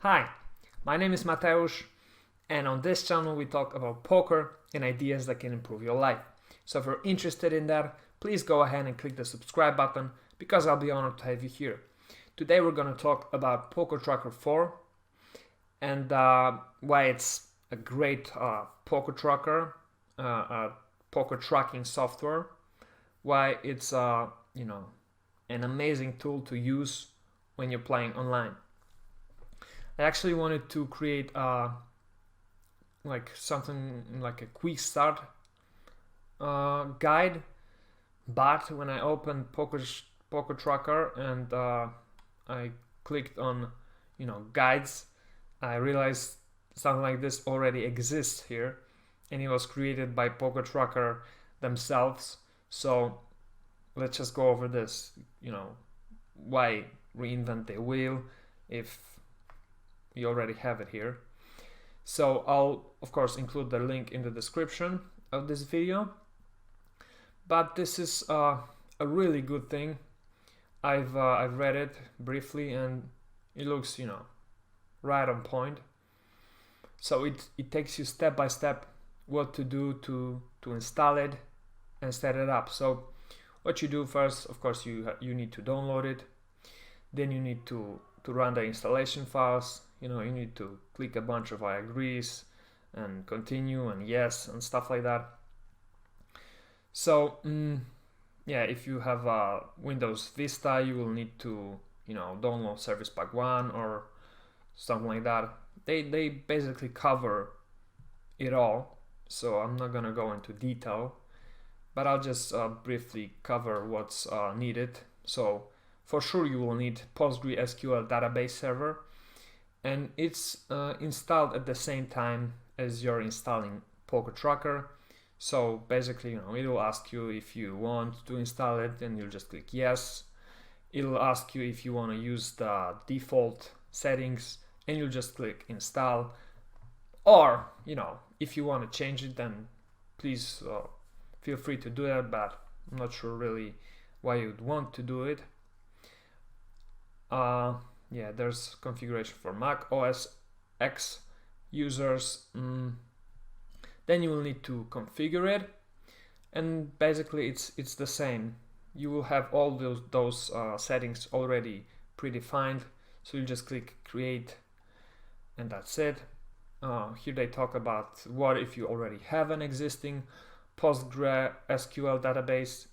Hi, my name is Mateusz, and on this channel we talk about poker and ideas that can improve your life. So if you're interested in that, please go ahead and click the subscribe button because I'll be honored to have you here. Today we're going to talk about PokerTracker 4 and why it's a great poker tracker, poker tracking software, why it's an amazing tool to use when you're playing online. I actually wanted to create something like a quick start guide, but when I opened PokerTracker and I clicked on guides, I realized something like this already exists here, and it was created by PokerTracker themselves. So let's just go over this. Why reinvent the wheel if you already have it here. So I'll of course include the link in the description of this video, but this is a really good thing. I've read it briefly and it looks right on point. So it takes you step by step what to do to install it and set it up. So what you do first, of course, you need to download it. Then you need to run the installation files. You need to click a bunch of I agrees and continue and yes and stuff like that. So yeah, if you have Windows Vista, you will need to download Service Pack 1 or something like that. They basically cover it all, so I'm not gonna go into detail, but I'll just briefly cover what's needed. So for sure you will need PostgreSQL database server, and it's installed at the same time as you're installing PokerTracker. So basically, it will ask you if you want to install it, and you'll just click yes. It'll ask you if you want to use the default settings, and you'll just click install. Or, if you want to change it, then please feel free to do that, but I'm not sure really why you'd want to do it. Yeah, there's configuration for Mac OS X users. Then you will need to configure it, and basically it's the same. You will have all those settings already predefined, so you just click create and that's it. Here they talk about what if you already have an existing PostgreSQL database.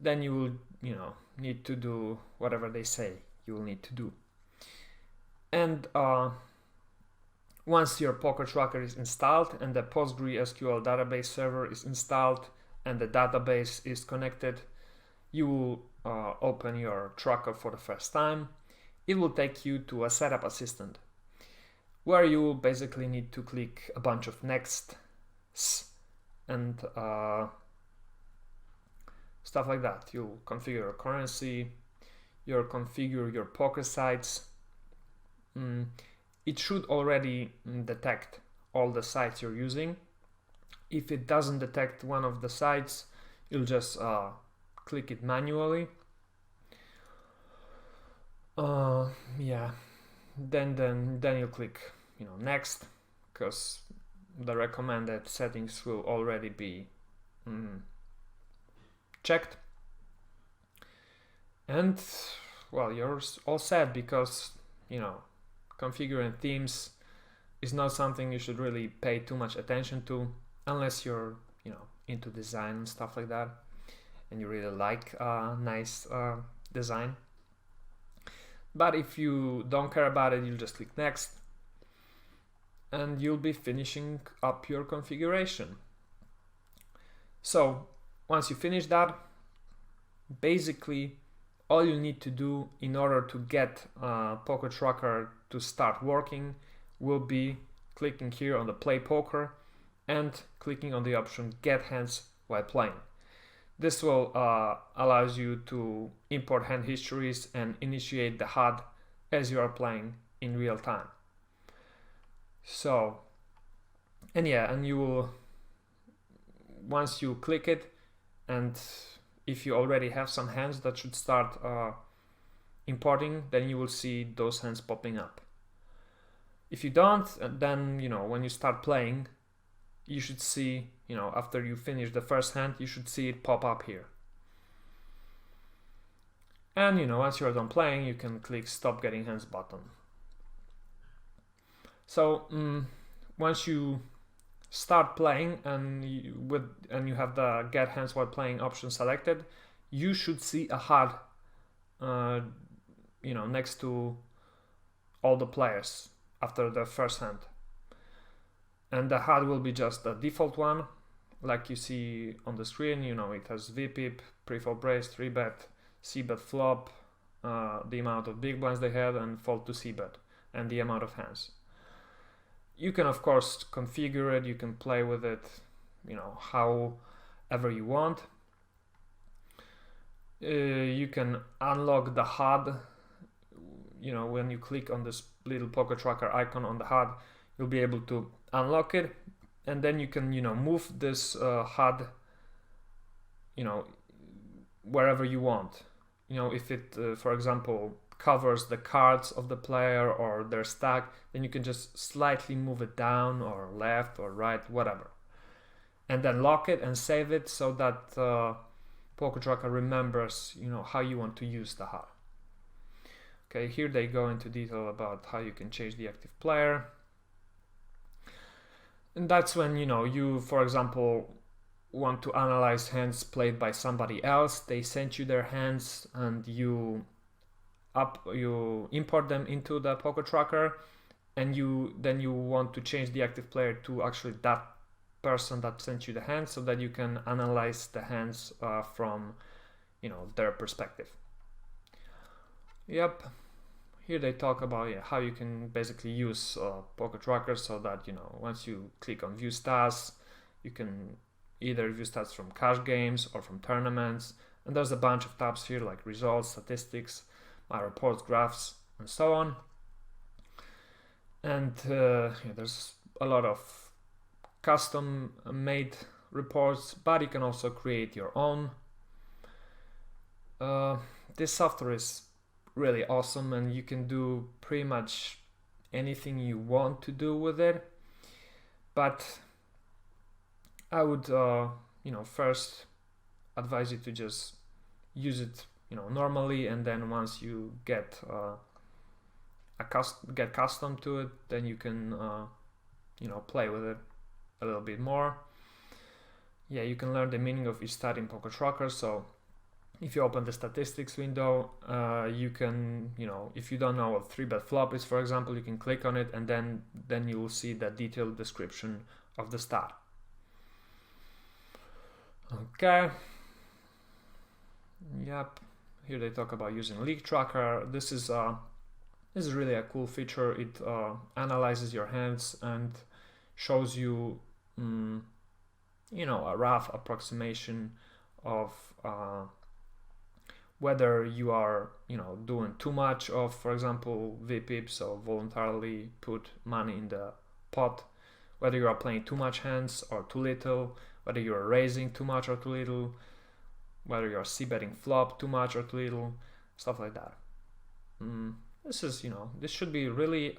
Then you will need to do whatever they say you will need to do. And once your PokerTracker is installed and the PostgreSQL database server is installed and the database is connected, you will open your tracker for the first time. It will take you to a setup assistant where you will basically need to click a bunch of next and stuff like that. You'll configure your currency, you'll configure your poker sites. It should already detect all the sites you're using. If it doesn't detect one of the sites, you'll just click it manually. Yeah, then you click next, because the recommended settings will already be checked, and well, you're all set, because configuring themes is not something you should really pay too much attention to unless you're into design and stuff like that and you really like nice design. But if you don't care about it, you'll just click next and you'll be finishing up your configuration. So once you finish that, basically all you need to do in order to get PokerTracker to start working will be clicking here on the play poker and clicking on the option get hands while playing. This will allows you to import hand histories and initiate the HUD as you are playing in real time. So, and you will, once you click it, and if you already have some hands that should start importing, then you will see those hands popping up. If you don't, then, you know, when you start playing, you should see, you know, after you finish the first hand, you should see it pop up here. And, you know, once you're done playing, you can click Stop Getting Hands button. So once you start playing and you have the Get Hands While Playing option selected, you should see a HUD, you know, next to all the players after the first hand. And the HUD will be just the default one, like you see on the screen. You know, it has VPIP, pre-flop raise, 3-bet, c-bet flop, the amount of big blinds they had, and fold to c-bet, and the amount of hands. You can, of course, configure it. You can play with it, you know, however you want. You can unlock the HUD. You know, when you click on this little PokerTracker icon on the HUD, you'll be able to unlock it, and then you can, you know, move this HUD, you know, wherever you want. You know, if it, for example, covers the cards of the player or their stack, then you can just slightly move it down or left or right, whatever, and then lock it and save it so that PokerTracker remembers, you know, how you want to use the HUD. Okay, here they go into detail about how you can change the active player. And that's when, you know, you, for example, want to analyze hands played by somebody else. They sent you their hands and you import them into the PokerTracker, and then you want to change the active player to actually that person that sent you the hands, so that you can analyze the hands from, you know, their perspective. Yep. Here they talk about how you can basically use PokerTracker, so that, you know, once you click on view stats, you can either view stats from cash games or from tournaments. And there's a bunch of tabs here like results, statistics, my reports, graphs, and so on. And there's a lot of custom made reports, but you can also create your own. This software is really awesome, and you can do pretty much anything you want to do with it, but I would you know, first advise you to just use it, you know, normally, and then once you get accustomed to it, then you can you know, play with it a little bit more. Yeah, you can learn the meaning of each stat in PokerTracker. So if you open the statistics window, you can, you know, if you don't know what 3-bet flop is, for example, you can click on it, and then you will see the detailed description of the stat. Okay. Yep. Here they talk about using League Tracker. This is really a cool feature. It analyzes your hands and shows you, you know, a rough approximation of whether you are, you know, doing too much of, for example, VPIP, so voluntarily put money in the pot, whether you are playing too much hands or too little, whether you are raising too much or too little, whether you are c-betting flop too much or too little, stuff like that. This is, you know, this should be really,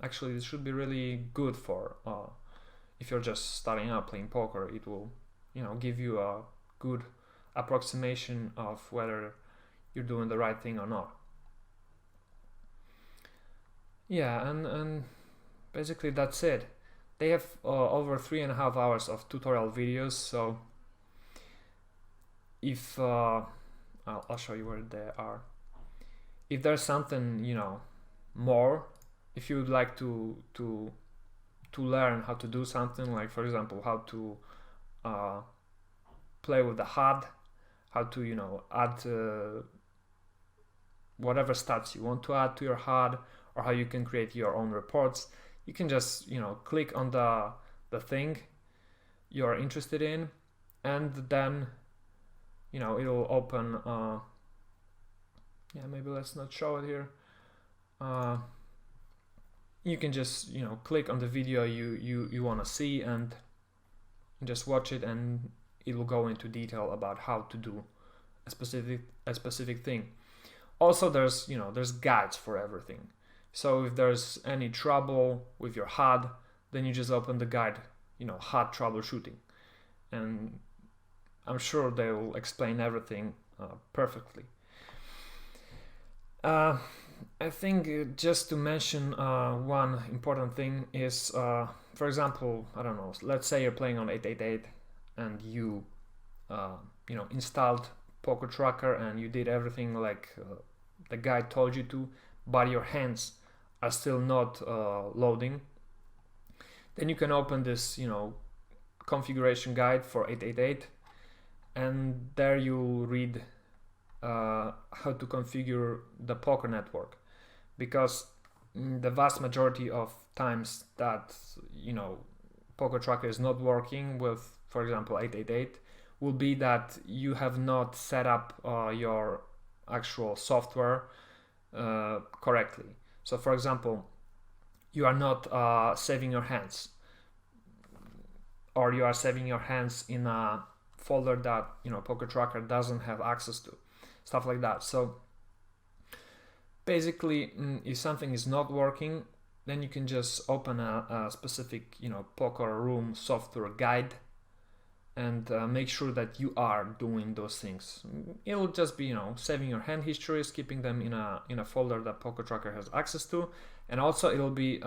actually, this should be really good for, if you're just starting out playing poker. It will, you know, give you a good approximation of whether you're doing the right thing or not. Yeah, and basically that's it. They have over 3.5 hours of tutorial videos, so if I'll show you where they are. If there's something, you know, more, if you would like to learn how to do something, like, for example, how to play with the HUD, how to, you know, add whatever stats you want to add to your HUD, or how you can create your own reports, you can just, you know, click on the thing you're interested in, and then, you know, it'll open, yeah, maybe let's not show it here. You can just, you know, click on the video you want to see and just watch it, and it will go into detail about how to do a specific thing. Also, there's, you know, there's guides for everything. So if there's any trouble with your HUD, then you just open the guide, HUD troubleshooting, and I'm sure they will explain everything perfectly. I think just to mention one important thing is, for example, I don't know, let's say you're playing on 888 and you installed PokerTracker and you did everything like the guide told you to, but your hands are still not loading. Then you can open this, configuration guide for 888, and there you'll read how to configure the poker network, because the vast majority of times that PokerTracker is not working with, for example, 888, will be that you have not set up your actual software correctly. So for example, you are not saving your hands, or you are saving your hands in a folder that PokerTracker doesn't have access to, stuff like that. So basically, if something is not working, then you can just open a specific poker room software guide and make sure that you are doing those things. It'll just be saving your hand histories, keeping them in a folder that PokerTracker has access to, and also it'll be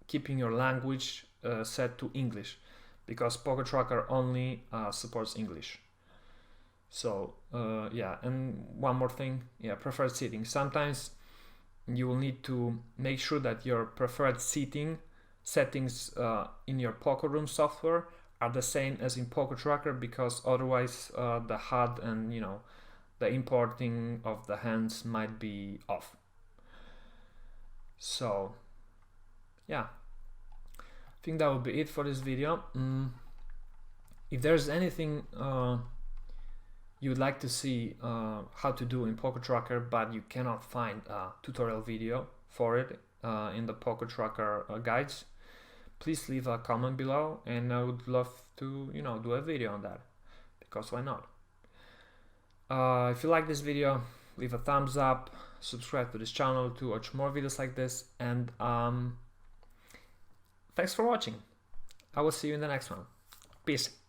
keeping your language set to English, because PokerTracker only supports English. So yeah, and one more thing, preferred seating. Sometimes you will need to make sure that your preferred seating settings in your poker room software are the same as in PokerTracker, because otherwise the HUD and the importing of the hands might be off. So yeah, I think that would be it for this video. If there's anything you would like to see how to do in PokerTracker, but you cannot find a tutorial video for it in the PokerTracker guides, please leave a comment below, and I would love to do a video on that, because why not? If you like this video, leave a thumbs up, subscribe to this channel to watch more videos like this, and thanks for watching. I will see you in the next one. Peace.